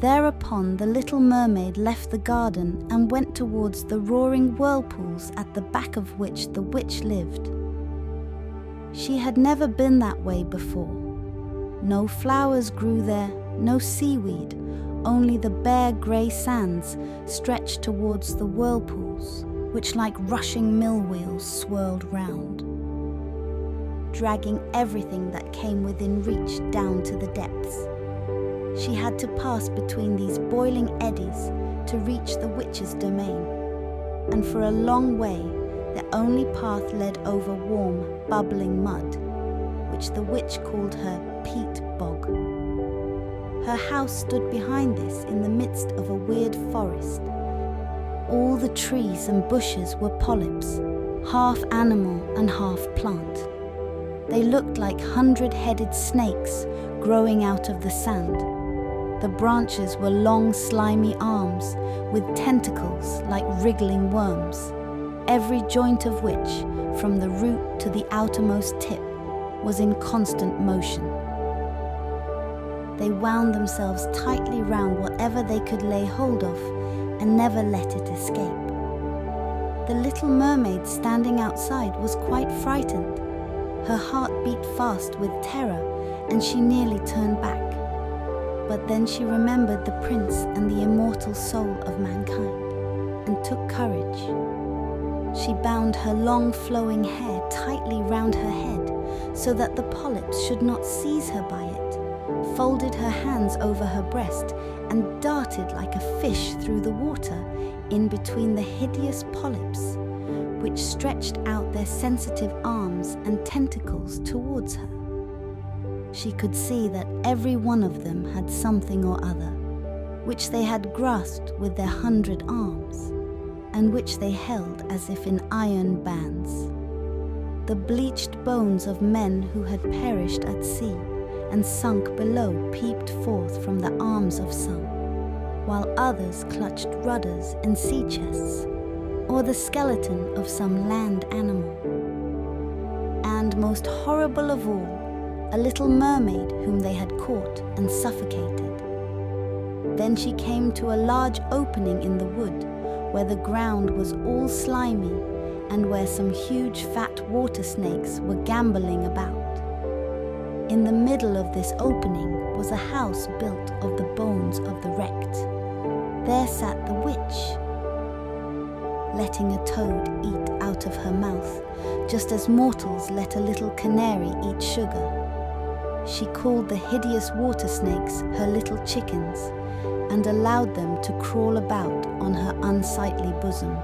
Thereupon the little mermaid left the garden and went towards the roaring whirlpools at the back of which the witch lived. She had never been that way before. No flowers grew there, no seaweed, only the bare grey sands stretched towards the whirlpools, which like rushing mill wheels swirled round, dragging everything that came within reach down to the depths. She had to pass between these boiling eddies to reach the witch's domain, and for a long way the only path led over warm, bubbling mud, which the witch called her peat bog. Her house stood behind this in the midst of a weird forest. All the trees and bushes were polyps, half animal and half plant. They looked like 100-headed snakes growing out of the sand. The branches were long, slimy arms with tentacles like wriggling worms, every joint of which, from the root to the outermost tip, was in constant motion. They wound themselves tightly round whatever they could lay hold of and never let it escape. The little mermaid standing outside was quite frightened. Her heart beat fast with terror and she nearly turned back. But then she remembered the prince and the immortal soul of mankind and took courage. She bound her long flowing hair tightly round her head so that the polyps should not seize her by it, folded her hands over her breast and darted like a fish through the water in between the hideous polyps, which stretched out their sensitive arms and tentacles towards her. She could see that every one of them had something or other, which they had grasped with their 100 arms, and which they held as if in iron bands. The bleached bones of men who had perished at sea and sunk below peeped forth from the arms of some, while others clutched rudders and sea chests, or the skeleton of some land animal. And most horrible of all, a little mermaid whom they had caught and suffocated. Then she came to a large opening in the wood, where the ground was all slimy and where some huge fat water snakes were gambolling about. In the middle of this opening was a house built of the bones of the wrecked. There sat the witch, letting a toad eat out of her mouth, just as mortals let a little canary eat sugar. She called the hideous water snakes her little chickens and allowed them to crawl about on her unsightly bosom.